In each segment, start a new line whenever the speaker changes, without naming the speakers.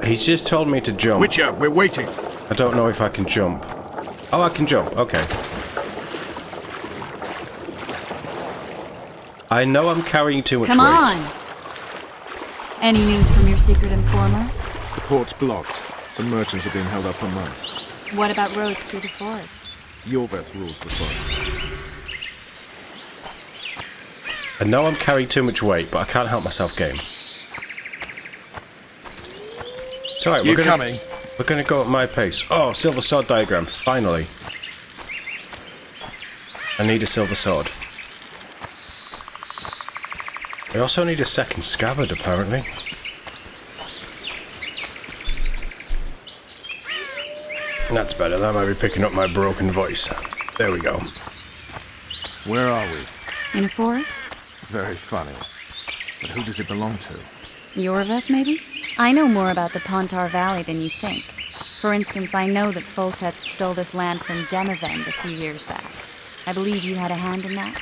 He's just told me to jump.
Witcher, we're waiting.
I don't know if I can jump. Oh, I can jump. Okay. I know I'm carrying too much weight.
Come on. Any news from your secret informer?
The port's blocked. Some merchants are being held up for months.
What about roads through the forest?
Yorveth rules the forest.
I know I'm carrying too much weight, but I can't help myself, game. It's alright, we're gonna go at my pace. Oh, silver sword diagram, finally. I need a silver sword. I also need a second scabbard, apparently. That's better, that might be picking up my broken voice. There we go.
Where are we?
In a forest?
Very funny. But who does it belong to?
Yorveth, maybe? I know more about the Pontar Valley than you think. For instance, I know that Foltest stole this land from Demavend a few years back. I believe you had a hand in that?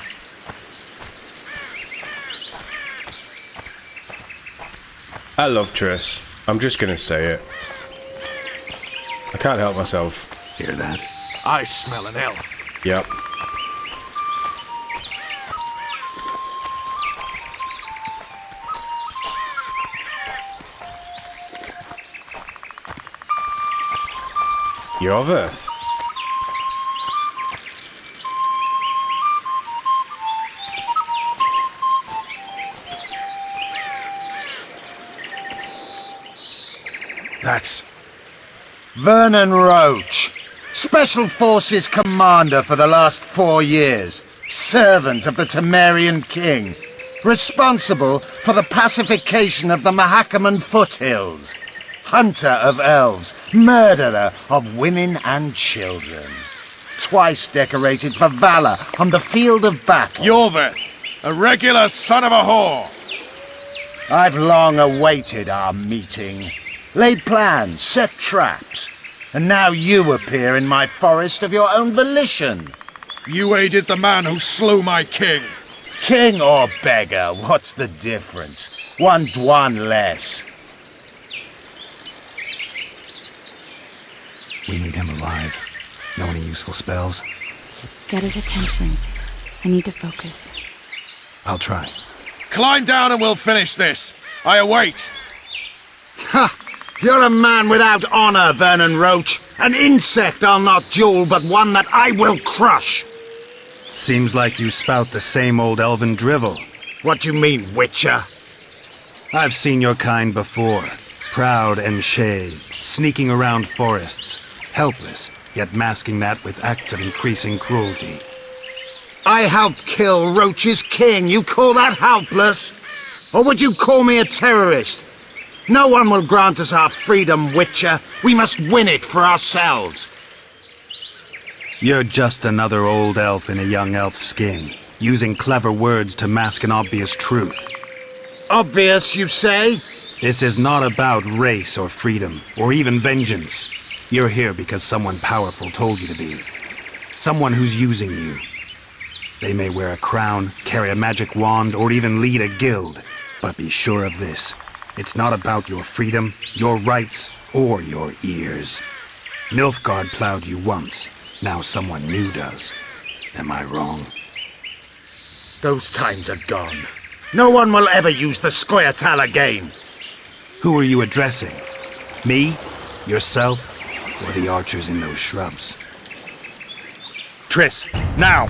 I love Triss. I'm just gonna say it. I can't help myself.
Hear that? I smell an elf.
Yep. Yorveth.
That's...
Vernon Roach, Special Forces Commander for the last 4 years, servant of the Temerian King, responsible for the pacification of the Mahakaman foothills, hunter of elves, murderer of women and children, twice decorated for valor on the field of battle.
Yorveth, a regular son of a whore.
I've long awaited our meeting. Laid plans, set traps, and now you appear in my forest of your own volition.
You aided the man who slew my king.
King or beggar, what's the difference? One Dwan less.
We need him alive. Know any useful spells?
Get his attention. I need to focus.
I'll try.
Climb down and we'll finish this. I await.
Ha! You're a man without honor, Vernon Roach. An insect I'll not duel, but one that I will crush.
Seems like you spout the same old elven drivel.
What do you mean, Witcher?
I've seen your kind before. Proud and shaved, sneaking around forests. Helpless, yet masking that with acts of increasing cruelty.
I helped kill Roach's king. You call that helpless? Or would you call me a terrorist? No one will grant us our freedom, Witcher. We must win it for ourselves.
You're just another old elf in a young elf's skin, using clever words to mask an obvious truth.
Obvious, you say?
This is not about race or freedom, or even vengeance. You're here because someone powerful told you to be. Someone who's using you. They may wear a crown, carry a magic wand, or even lead a guild. But be sure of this. It's not about your freedom, your rights, or your ears. Nilfgaard plowed you once. Now someone new does. Am I wrong?
Those times are gone. No one will ever use the Scoia'tael again.
Who are you addressing? Me? Yourself? Or the archers in those shrubs?
Triss, now!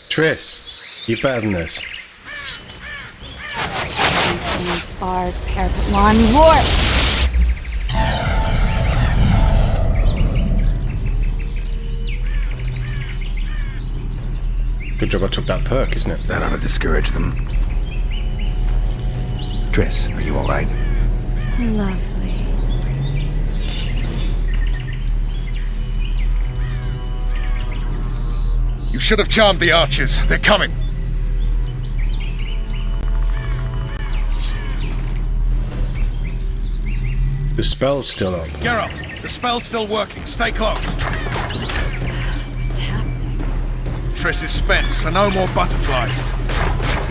Triss, you're better than this.
Spars, parapet, lawn, warped!
Good job I took that perk, isn't it?
That ought to discourage them. Triss, are you alright?
Lovely.
You should have charmed the archers. They're coming.
The spell's still up.
Geralt, the spell's still working. Stay close.
What's happening?
Triss is spent, so no more butterflies.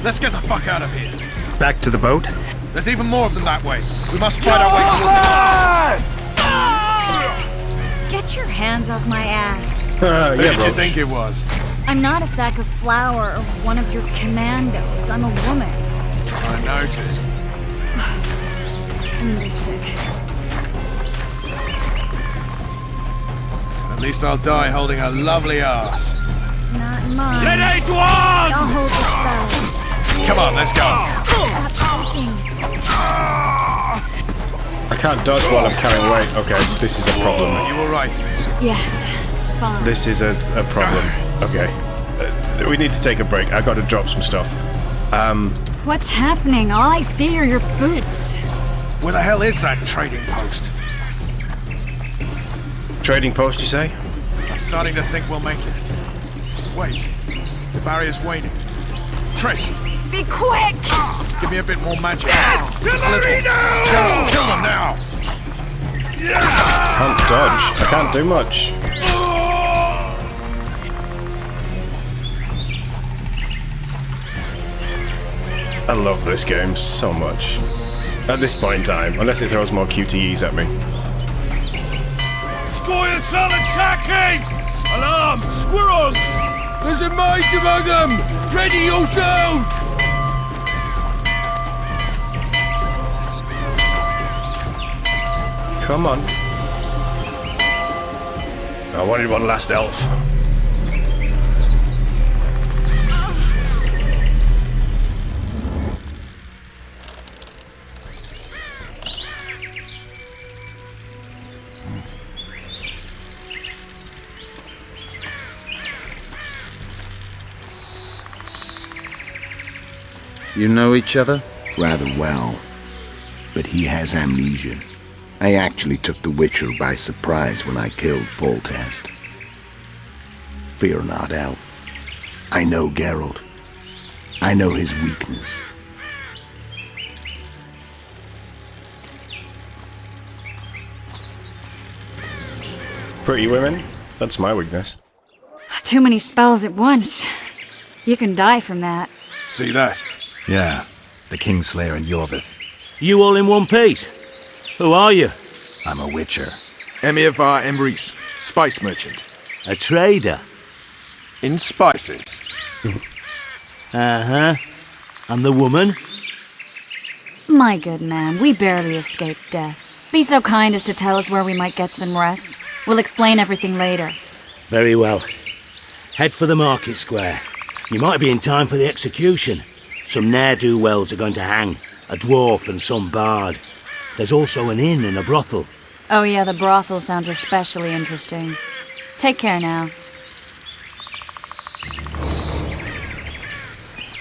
Let's get the fuck out of here.
Back to the boat?
There's even more of them that way. We must fight our way towards
Get your hands off my ass.
the
Yeah,
Who did you
Roach.
think it was?
I'm not a sack of flour or one of your commandos. I'm a woman.
I noticed.
I'm really sick.
At least I'll die holding a lovely ass.
Not mine.
Edward!
I'll hold the spell.
Come on, let's go.
Stop shaking.
I can't dodge while I'm carrying weight. Okay, this is a problem.
Are you alright?
Yes, fine.
This is a problem. Okay. We need to take a break. I gotta drop some stuff.
What's happening? All I see are your boots.
Where the hell is that trading post?
Trading post, you say?
I'm starting to think we'll make it. Wait. The barrier's waning. Trish,
Be quick!
give me a bit more magic. Just a little. Kill them now!
Can't dodge. I can't do much. I love this game so much. At this point in time, unless it throws more QTEs at me.
Squire attacking! Alarm! Squirrels! There's a mage among them! Ready yourself!
Come on. I wanted one last elf.
You know each other?
Rather well, but he has amnesia. I actually took the Witcher by surprise when I killed Foltest. Fear not, Elf. I know Geralt. I know his weakness.
Pretty women? That's my weakness.
Too many spells at once. You can die from that.
See that?
Yeah, the Kingslayer and Yorvith.
You all in one piece? Who are you?
I'm a Witcher.
Emir var Emrys, spice merchant.
A trader?
In spices.
Uh-huh. And the woman?
My good man, we barely escaped death. Be so kind as to tell us where we might get some rest. We'll explain everything later.
Very well. Head for the market square. You might be in time for the execution. Some ne'er-do-wells are going to hang. A dwarf and some bard. There's also an inn and a brothel.
Oh yeah, the brothel sounds especially interesting. Take care now.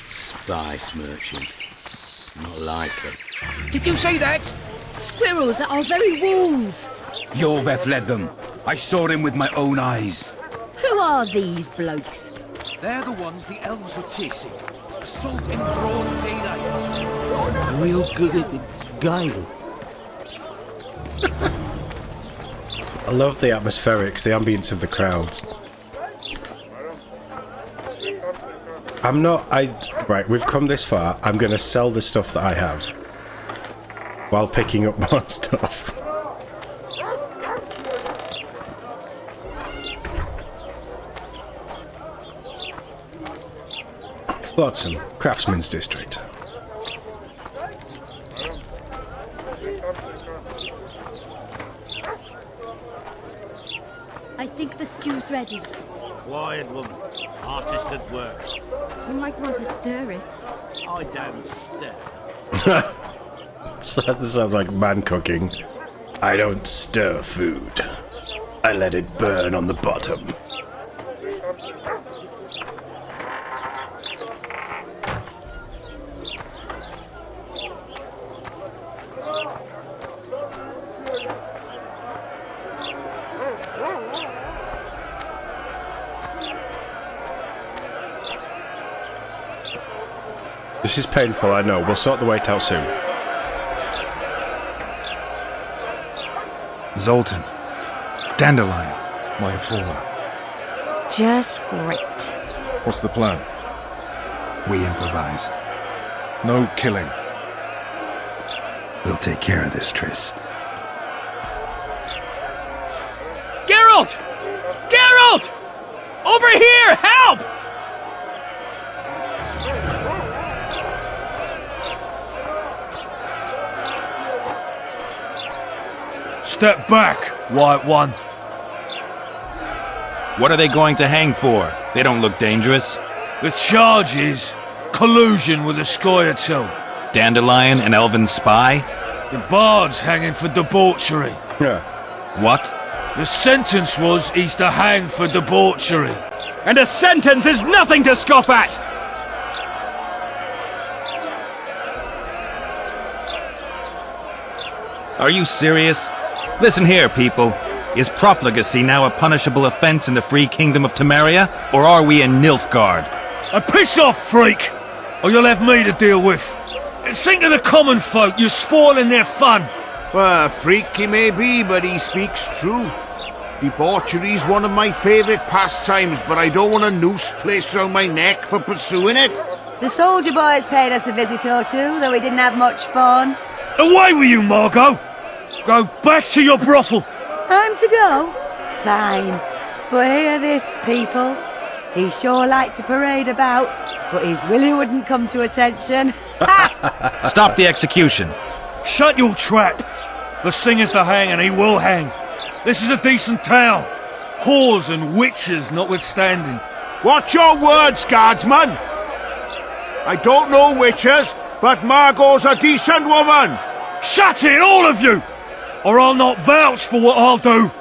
Spice merchant. Not likely.
Did you see that? Squirrels at our very walls.
Yorveth led them. I saw him with my own eyes.
Who are these blokes?
They're the ones the elves were chasing. Assault in broad daylight.
Real good at the guile.
I love the atmospherics, the ambience of the crowds. Right, we've come this far. I'm gonna sell the stuff that I have. While picking up more stuff. Flotsam, Craftsman's District.
I think the stew's ready.
Quiet woman. Artist at work.
You might want to stir it.
I don't stir.
That sounds like man cooking. I don't stir food. I let it burn on the bottom. This is painful, I know. We'll sort the wait out soon.
Zoltan. Dandelion, my informer.
Just great.
What's the plan?
We improvise.
No killing.
We'll take care of this, Triss.
Geralt! Geralt! Over here! Help!
Step back, White One.
What are they going to hang for? They don't look dangerous.
The charge is collusion with the Scoia'tael.
Dandelion, an elven spy?
The bard's hanging for debauchery.
Yeah.
What?
The sentence was he's to hang for debauchery.
And a sentence is nothing to scoff at!
Are you serious? Listen here, people. Is profligacy now a punishable offense in the free kingdom of Temeria, or are we in Nilfgaard?
And piss off, freak! Or you'll have me to deal with. Think of the common folk, you're spoiling their fun.
Well, a freak he may be, but he speaks true. Debauchery's one of my favourite pastimes, but I don't want a noose placed around my neck for pursuing it.
The soldier boys paid us a visit or two, though we didn't have much fun.
Away with you, Margot! Go back to your brothel!
Time to go? Fine. But hear this, people. He sure liked to parade about, but his willy wouldn't come to attention.
Stop the execution.
Shut your trap! The singer's to hang and he will hang. This is a decent town. Whores and witches notwithstanding.
Watch your words, guardsman! I don't know witches, but Margot's a decent woman!
Shut it, all of you! Or I'll not vouch for what I'll do.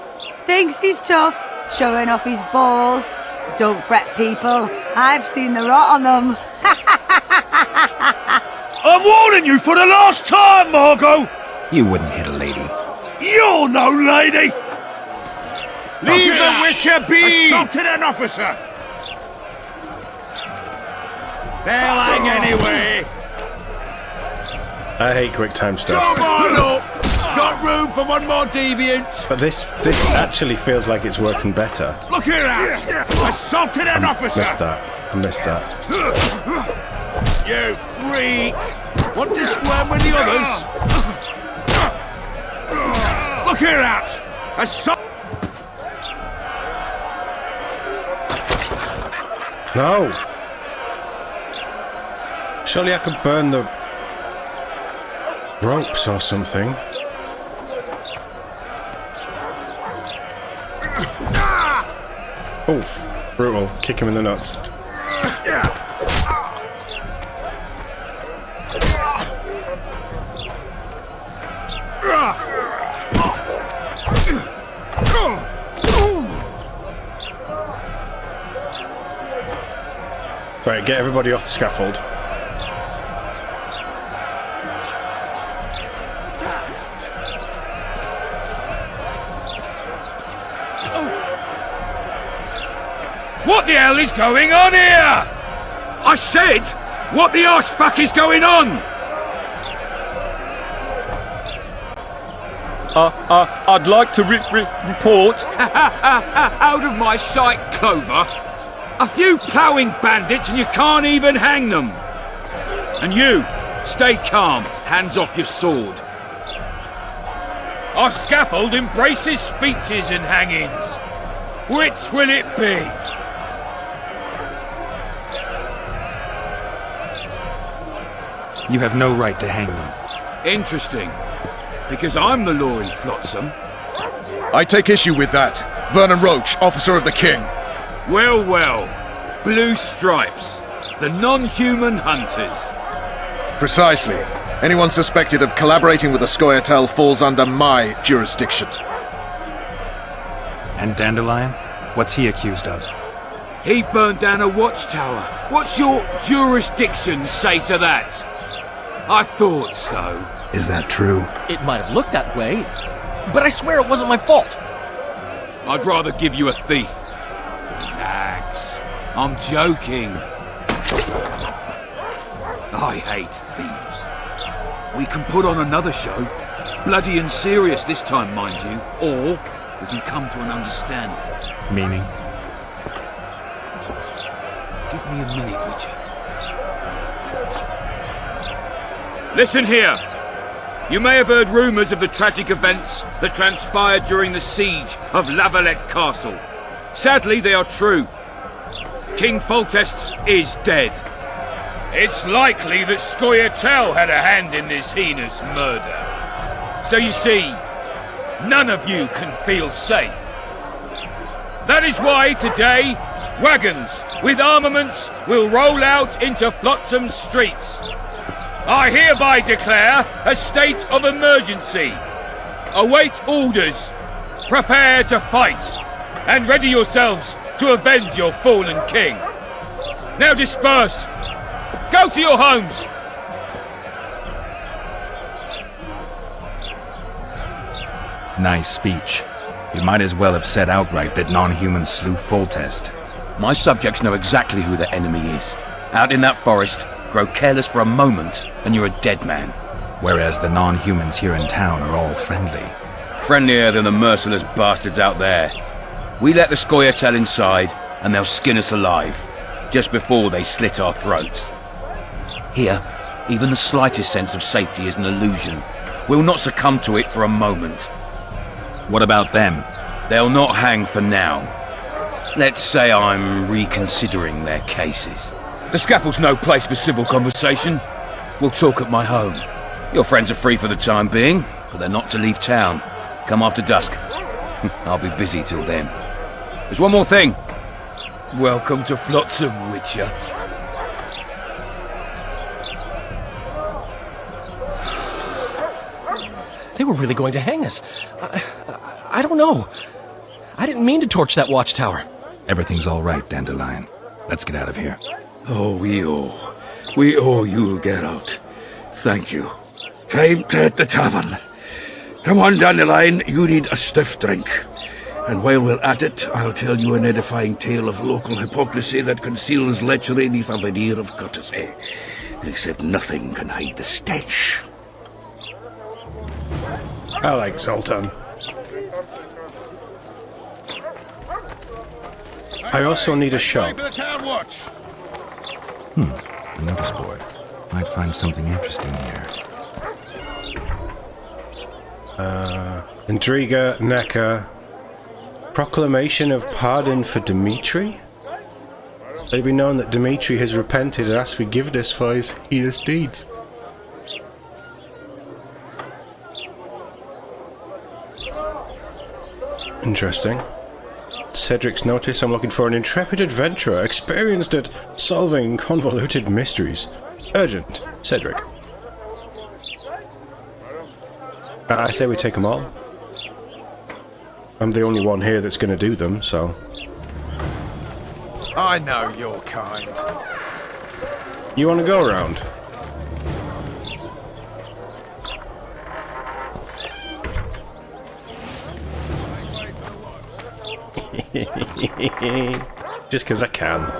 Thinks he's tough, showing off his balls. Don't fret, people. I've seen the rot on them.
I'm warning you for the last time, Margot!
You wouldn't hit a lady.
You're no lady!
Leave the witcher be!
Assaulted an officer! They'll hang anyway!
I hate quick time stuff.
Come on up! Got room for one more deviant!
But this actually feels like it's working better.
Look here out! Assaulted an officer!
Missed that. I missed that.
You freak! Want to square with the others? Look here out! Assault!
No! Surely I could burn the ropes or something. Oof. Brutal. Kick him in the nuts. Right, get everybody off the scaffold.
What the hell is going on here? I said, what the arse fuck is going on?
I'd like to report. Out of my sight, Clover. A few ploughing bandits and you can't even hang them. And you, stay calm, hands off your sword. Our scaffold embraces speeches and hangings. Which will it be?
You have no right to hang them.
Interesting. Because I'm the law in Flotsam.
I take issue with that. Vernon Roach, officer of the king.
Well, well. Blue stripes. The non-human hunters.
Precisely. Anyone suspected of collaborating with the Scoia'tael falls under my jurisdiction.
And Dandelion? What's he accused of?
He burned down a watchtower. What's your jurisdiction say to that? I thought so.
Is that true?
It might have looked that way, but I swear it wasn't my fault.
I'd rather give you a thief. Relax. I'm joking. I hate thieves. We can put on another show. Bloody and serious this time, mind you. Or we can come to an understanding.
Meaning?
Give me a minute, Witcher. Listen here. You may have heard rumours of the tragic events that transpired during the siege of Lavalette Castle. Sadly, they are true. King Foltest is dead. It's likely that Scoia'tael had a hand in this heinous murder. So you see, none of you can feel safe. That is why today, wagons with armaments will roll out into Flotsam's streets. I hereby declare a state of emergency. Await orders. Prepare to fight. And ready yourselves to avenge your fallen king. Now disperse. Go to your homes.
Nice speech. You might as well have said outright that non-humans slew Foltest.
My subjects know exactly who the enemy is. Out in that forest, grow careless for a moment, and you're a dead man.
Whereas the non-humans here in town are all friendly.
Friendlier than the merciless bastards out there. We let the Scoia'tael inside, and they'll skin us alive, just before they slit our throats. Here, even the slightest sense of safety is an illusion. We'll not succumb to it for a moment.
What about them?
They'll not hang for now. Let's say I'm reconsidering their cases. The scaffold's no place for civil conversation. We'll talk at my home. Your friends are free for the time being, but they're not to leave town. Come after dusk. I'll be busy till then. There's one more thing. Welcome to Flotsam, Witcher.
They were really going to hang us. I don't know. I didn't mean to torch that watchtower.
Everything's all right, Dandelion. Let's get out of here.
Oh, we owe you, Geralt. Thank you. Time to hit the tavern. Come on, Dandelion, you need a stiff drink. And while we're at it, I'll tell you an edifying tale of local hypocrisy that conceals lechery neath a veneer of courtesy. Except nothing can hide the stench.
I like Zoltan. I also need a shop.
A notice board. Might find something interesting here.
Intriga, Necker. Proclamation of pardon for Dimitri? Let it be known that Dimitri has repented and asked forgiveness for his heinous deeds. Interesting. Cedric's notice. I'm looking for an intrepid adventurer experienced at solving convoluted mysteries. Urgent. Cedric. I say we take them all. I'm the only one here that's going to do them, so...
I know your kind.
You want to go around? Just because I can.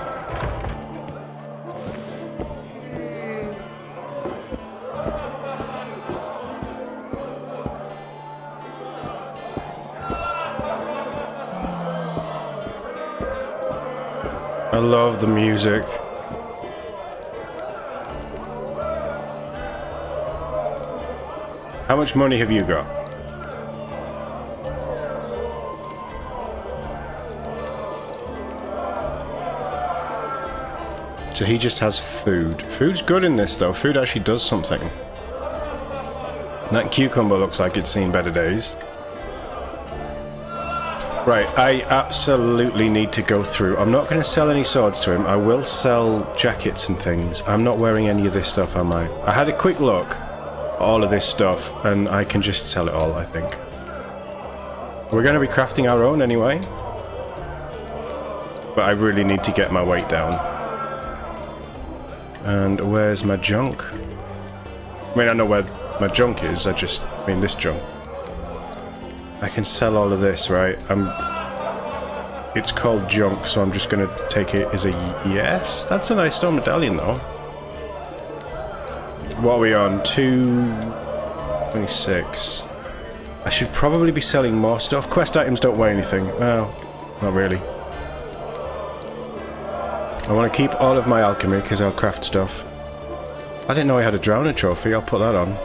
I love the music. How much money have you got? So he just has food. Food's good in this though. Food actually does something. That cucumber looks like it's seen better days. Right, I absolutely need to go through. I'm not going to sell any swords to him. I will sell jackets and things. I'm not wearing any of this stuff, am I? I had a quick look at all of this stuff, and I can just sell it all, I think. We're going to be crafting our own anyway. But I really need to get my weight down. And where's my junk? I mean, I know where my junk is, I mean this junk. I can sell all of this, right? It's called junk, so I'm just gonna take it as a yes. That's a nice stone medallion, though. What are we on? 226. I should probably be selling more stuff. Quest items don't weigh anything. Well, not really. I want to keep all of my alchemy because I'll craft stuff. I didn't know I had a Drowner trophy. I'll put that on.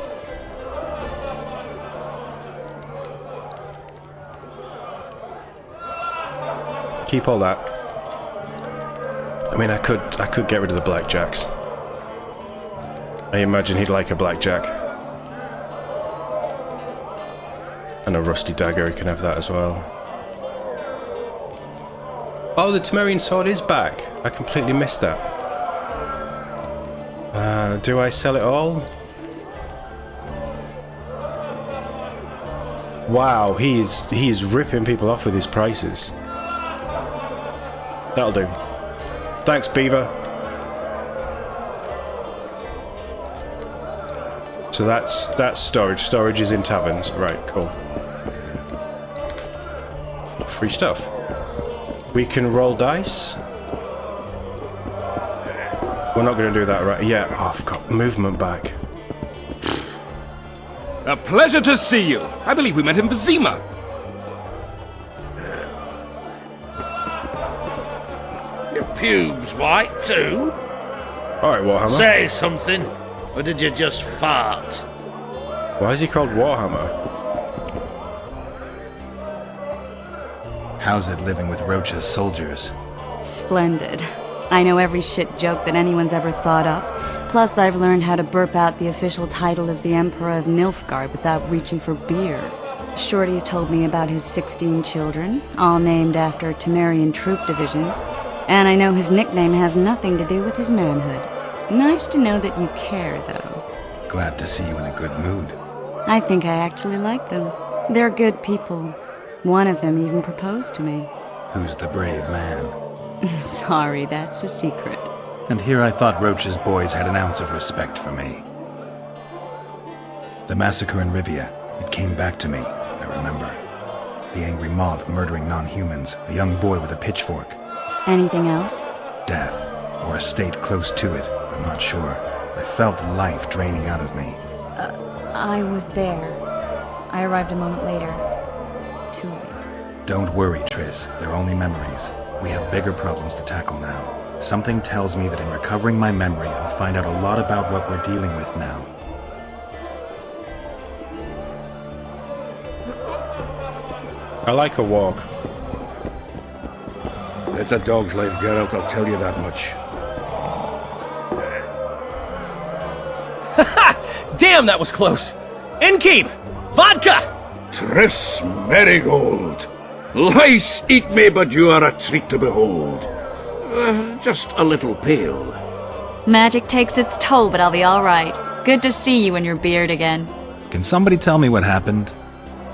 keep all that. I mean, I could get rid of the blackjacks. I imagine he'd like a blackjack. And a rusty dagger, he can have that as well. Oh, the Temerian sword is back. I completely missed that. Do I sell it all? Wow, he is ripping people off with his prices. That'll do. Thanks, Beaver. So that's storage. Storage is in taverns. Right, cool. Free stuff. We can roll dice. We're not going to do that, right? Yeah, oh, I've got movement back.
A pleasure to see you. I believe we met in Vizima.
Your pubes white too?
Alright, Warhammer.
Say something, or did you just fart?
Why is he called Warhammer?
How's it living with Roach's soldiers?
Splendid. I know every shit joke that anyone's ever thought up. Plus, I've learned how to burp out the official title of the Emperor of Nilfgaard without reaching for beer. Shorty's told me about his 16 children, all named after Temerian troop divisions, and I know his nickname has nothing to do with his manhood. Nice to know that you care, though.
Glad to see you in a good mood.
I think I actually like them. They're good people. One of them even proposed to me.
Who's the brave man?
Sorry, that's a secret.
And here I thought Roach's boys had an ounce of respect for me. The massacre in Rivia, it came back to me, I remember. The angry mob murdering non-humans, a young boy with a pitchfork.
Anything else?
Death, or a state close to it, I'm not sure. I felt life draining out of me.
I was there. I arrived a moment later. Too late.
Don't worry, Triss. They're only memories. We have bigger problems to tackle now. Something tells me that in recovering my memory, I'll find out a lot about what we're dealing with now.
I like a walk.
It's a dog's life, Geralt, I'll tell you that much.
Damn, that was close! Innkeep! Vodka!
Triss Marigold! Lice eat me, but you are a treat to behold. Just a little pale.
Magic takes its toll, but I'll be alright. Good to see you and your beard again.
Can somebody tell me what happened?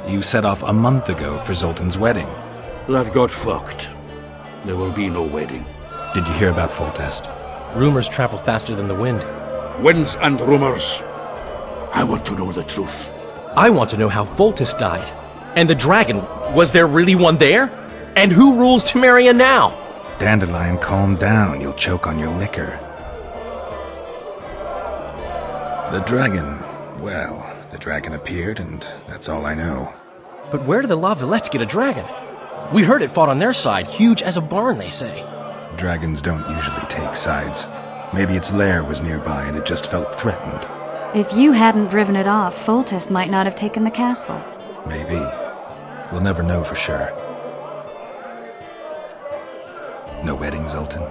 You set off a month ago for Zoltan's wedding.
That got fucked. There will be no wedding.
Did you hear about Foltest?
Rumors travel faster than the wind.
Winds and rumors. I want to know the truth.
I want to know how Foltest died. And the dragon, was there really one there? And who rules Temeria now?
Dandelion, calm down. You'll choke on your liquor. The dragon, well, the dragon appeared, and that's all I know.
But where did the La Villettes get a dragon? We heard it fought on their side, huge as a barn, they say.
Dragons don't usually take sides. Maybe its lair was nearby and it just felt threatened.
If you hadn't driven it off, Foltest might not have taken the castle.
Maybe. We'll never know for sure. No wedding, Zoltan?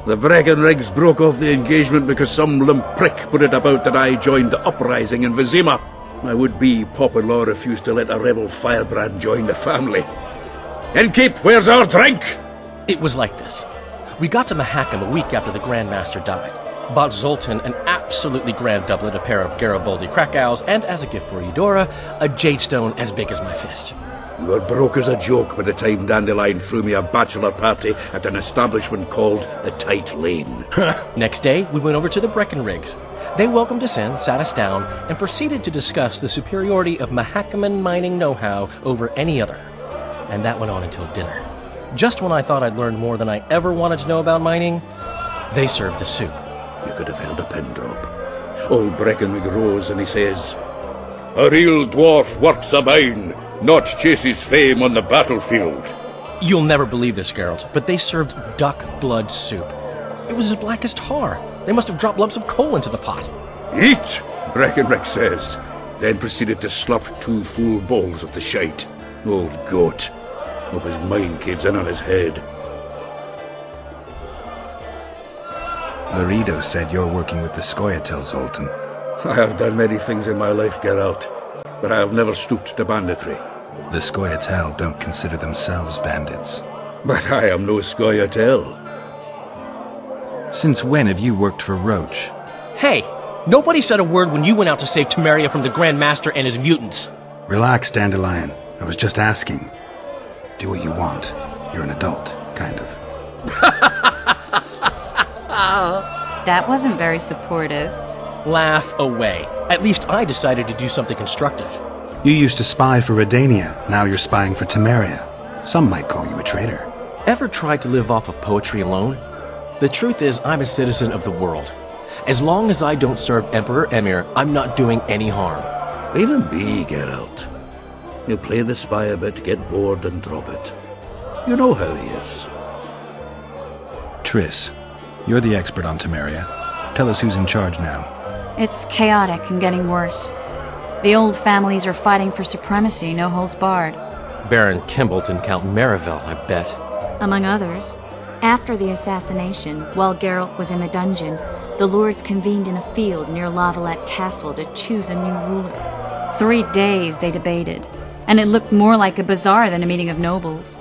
The Breckenrigs broke off the engagement because some limp prick put it about that I joined the uprising in Vizima. My would-be Popper-in-law refused to let a rebel firebrand join the family. Innkeep, where's our drink?
It was like this. We got to Mahakam a week after the Grand Master died. Bought Zoltan an absolutely grand doublet, a pair of Garibaldi Krakau's, and as a gift for Eudora, a jade stone as big as my fist.
We were broke as a joke by the time Dandelion threw me a bachelor party at an establishment called the Tight Lane.
Next day, we went over to the Breckenrigs. They welcomed us in, sat us down, and proceeded to discuss the superiority of Mahakaman mining know-how over any other. And that went on until dinner. Just when I thought I'd learned more than I ever wanted to know about mining, they served the soup.
You could have held a pen drop. Old Breckenrig rose and he says, "A real dwarf works a mine, not chases fame on the battlefield."
You'll never believe this, Geralt, but they served duck blood soup. It was as black as tar. They must have dropped lumps of coal into the pot.
"Eat," Breckenrig says, then proceeded to slurp 2 full bowls of the shite. Old goat. Hope his mind caves in on his head.
Laredo said you're working with the Scoia'tael, Zoltan.
I have done many things in my life, Geralt, but I have never stooped to banditry.
The Scoia'tael don't consider themselves bandits.
But I am no Scoia'tael.
Since when have you worked for Roach?
Hey, nobody said a word when you went out to save Temeria from the Grand Master and his mutants.
Relax, Dandelion. I was just asking. Do what you want. You're an adult, kind of.
That wasn't very supportive.
Laugh away. At least I decided to do something constructive.
You used to spy for Redania. Now you're spying for Temeria. Some might call you a traitor.
Ever tried to live off of poetry alone? The truth is, I'm a citizen of the world. As long as I don't serve Emperor Emir, I'm not doing any harm.
Leave him be, Geralt. He'll play the spy a bit, get bored, and drop it. You know how he is.
Triss, you're the expert on Temeria. Tell us who's in charge now.
It's chaotic and getting worse. The old families are fighting for supremacy, no holds barred.
Baron Kimbolt and Count Merivale, I bet.
Among others. After the assassination, while Geralt was in the dungeon, the lords convened in a field near Lavalette Castle to choose a new ruler. 3 days they debated, and it looked more like a bazaar than a meeting of nobles.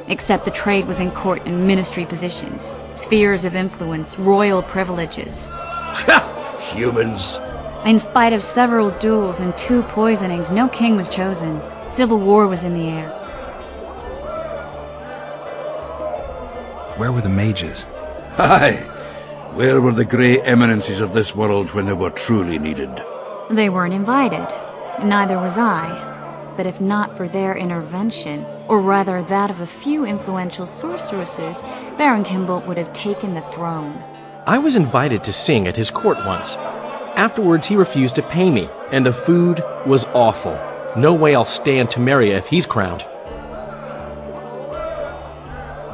Except the trade was in court and ministry positions, spheres of influence, royal privileges.
Humans.
In spite of several duels and 2 poisonings, no king was chosen. Civil war was in the air.
Where were the mages?
Aye. Where were the grey eminences of this world when they were truly needed?
They weren't invited. Neither was I. But if not for their intervention, or rather that of a few influential sorceresses, Baron Kimbolt would have taken the throne.
I was invited to sing at his court once. Afterwards, he refused to pay me, and the food was awful. No way I'll stay in Temeria if he's crowned.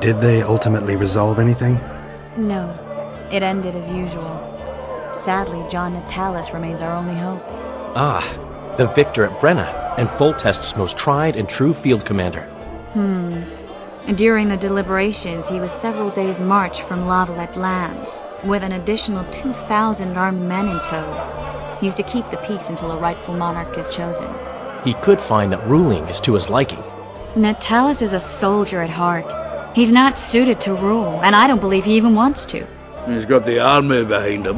Did they ultimately resolve anything?
No. It ended as usual. Sadly, John Natalis remains our only hope.
Ah, the victor at Brenna, and Foltest's most tried and true field commander.
During the deliberations, he was several days' march from Lavalette lands, with an additional 2,000 armed men in tow. He's to keep the peace until a rightful monarch is chosen.
He could find that ruling is to his liking.
Natalis is a soldier at heart. He's not suited to rule, and I don't believe he even wants to.
He's got the army behind him.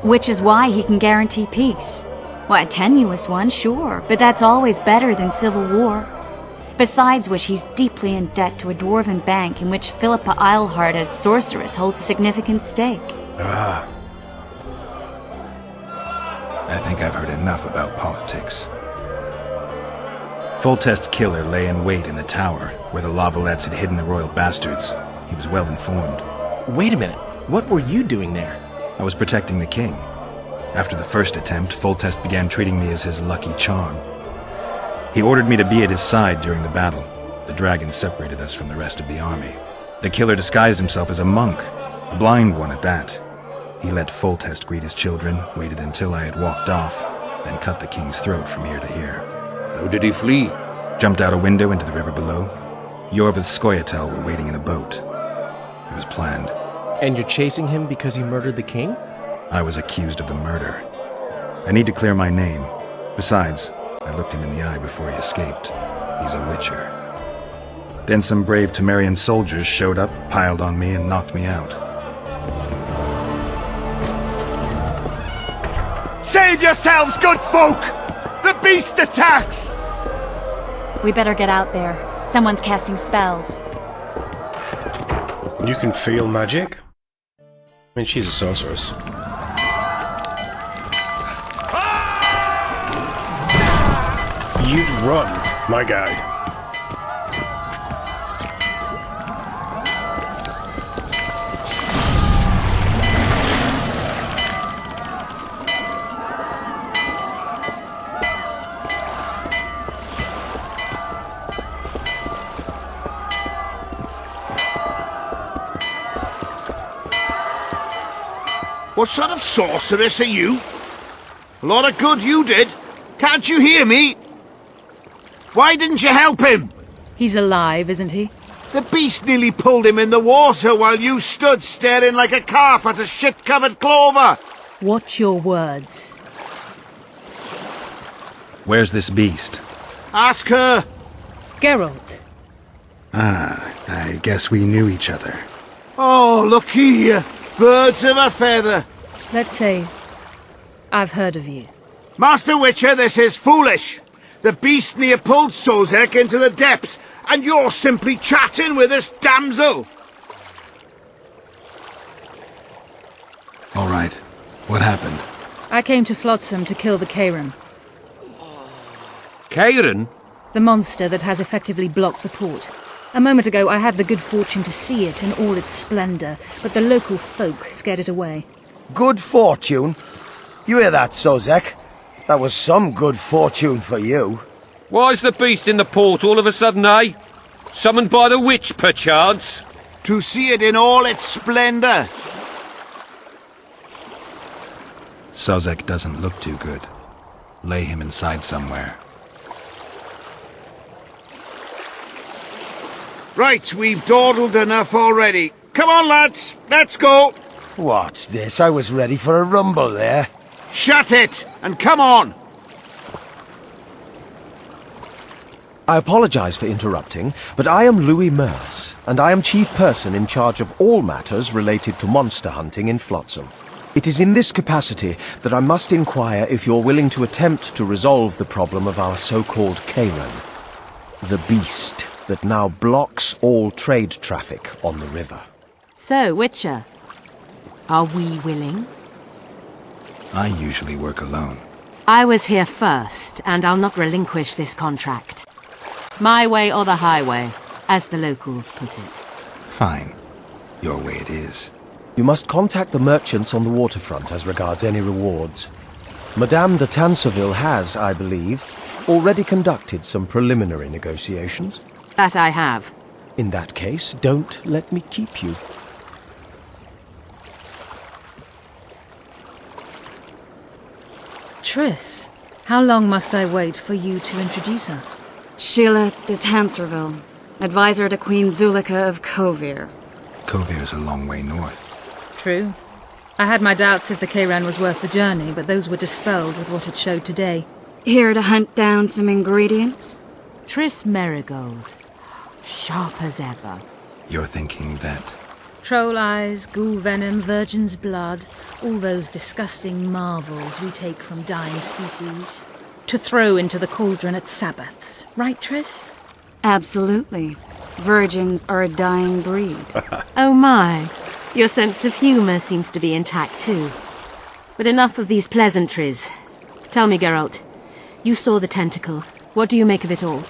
Which is why he can guarantee peace. Well, a tenuous one, sure, but that's always better than civil war. Besides which, he's deeply in debt to a dwarven bank in which Philippa Eilhart as sorceress holds a significant stake.
Ah. I think I've heard enough about politics. Foltest's killer lay in wait in the tower, where the Lavalettes had hidden the royal bastards. He was well informed.
Wait a minute. What were you doing there?
I was protecting the king. After the first attempt, Foltest began treating me as his lucky charm. He ordered me to be at his side during the battle. The dragon separated us from the rest of the army. The killer disguised himself as a monk, a blind one at that. He let Foltest greet his children, waited until I had walked off, then cut the king's throat from ear to ear.
How did he flee?
Jumped out a window into the river below. Yorvith's Scoia'tael were waiting in a boat. It was planned.
And you're chasing him because he murdered the king?
I was accused of the murder. I need to clear my name. Besides, I looked him in the eye before he escaped. He's a witcher. Then some brave Temerian soldiers showed up, piled on me, and knocked me out.
Save yourselves, good folk! The beast attacks!
We better get out there. Someone's casting spells.
You can feel magic? I mean, she's a sorceress. You'd run, my guy.
What sort of sorceress are you? A lot of good you did. Can't you hear me? Why didn't you help him?
He's alive, isn't he?
The beast nearly pulled him in the water while you stood staring like a calf at a shit-covered clover.
Watch your words.
Where's this beast?
Ask her.
Geralt.
Ah, I guess we knew each other.
Oh, look here. Birds of a feather.
Let's say I've heard of you.
Master Witcher, this is foolish. The beast near pulled Sozek into the depths, and you're simply chatting with this damsel.
All right. What happened?
I came to Flotsam to kill the Kairan.
Kairan?
The monster that has effectively blocked the port. A moment ago I had the good fortune to see it in all its splendour, but the local folk scared it away.
Good fortune? You hear that, Sozek? That was some good fortune for you.
Why's the beast in the port all of a sudden, eh? Summoned by the witch, perchance?
To see it in all its splendour.
Sozek doesn't look too good. Lay him inside somewhere.
Right, we've dawdled enough already. Come on, lads, let's go.
What's this? I was ready for a rumble there.
Shut it, and come on.
I apologize for interrupting, but I am Louis Merce, and I am chief person in charge of all matters related to monster hunting in Flotsam. It is in this capacity that I must inquire if you're willing to attempt to resolve the problem of our so-called Kairan, the beast that now blocks all trade traffic on the river.
So, Witcher, are we willing?
I usually work alone.
I was here first, and I'll not relinquish this contract. My way or the highway, as the locals put it.
Fine. Your way it is.
You must contact the merchants on the waterfront as regards any rewards. Madame de Tanseville has, I believe, already conducted some preliminary negotiations.
That I have.
In that case, don't let me keep you.
Triss, how long must I wait for you to introduce us?
Sheila de Tanserville, advisor to Queen Zulika of Kovir.
Kovir's a long way north.
True. I had my doubts if the Kairan was worth the journey, but those were dispelled with what it showed today.
Here to hunt down some ingredients?
Triss Merigold. Sharp as ever.
You're thinking that...
Troll eyes, ghoul venom, virgin's blood, all those disgusting marvels we take from dying species. To throw into the cauldron at Sabbaths. Right, Triss?
Absolutely. Virgins are a dying breed.
Oh my. Your sense of humour seems to be intact too. But enough of these pleasantries. Tell me, Geralt. You saw the tentacle. What do you make of it all?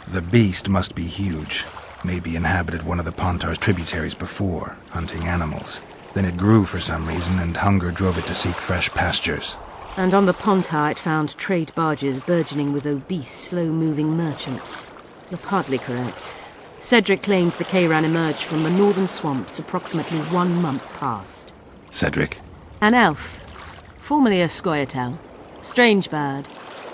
The beast must be huge. Maybe inhabited one of the Pontar's tributaries before, hunting animals. Then it grew for some reason, and hunger drove it to seek fresh pastures.
And on the Pontar it found trade barges burgeoning with obese, slow-moving merchants. You're partly correct. Cedric claims the Kairan emerged from the northern swamps approximately 1 month past.
Cedric?
An elf. Formerly a Scoia'tael. Strange bird.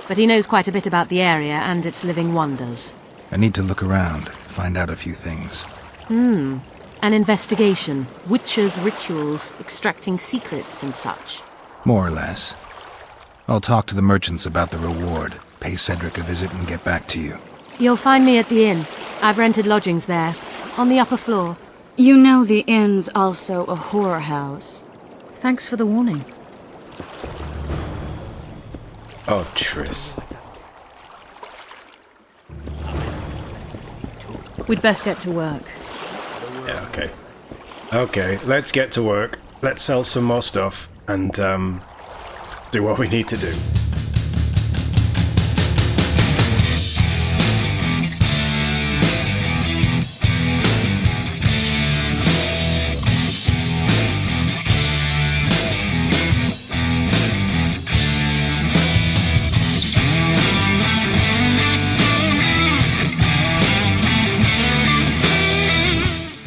But he knows quite a bit about the area and its living wonders.
I need to look around, find out a few things.
An investigation. Witches' rituals, extracting secrets and such.
More or less. I'll talk to the merchants about the reward, pay Cedric a visit and get back to you.
You'll find me at the inn. I've rented lodgings there, on the upper floor.
You know the inn's also a whorehouse.
Thanks for the warning.
Oh, Triss.
We'd best get to work.
Yeah, okay. Okay, let's get to work. Let's sell some more stuff and, do what we need to do.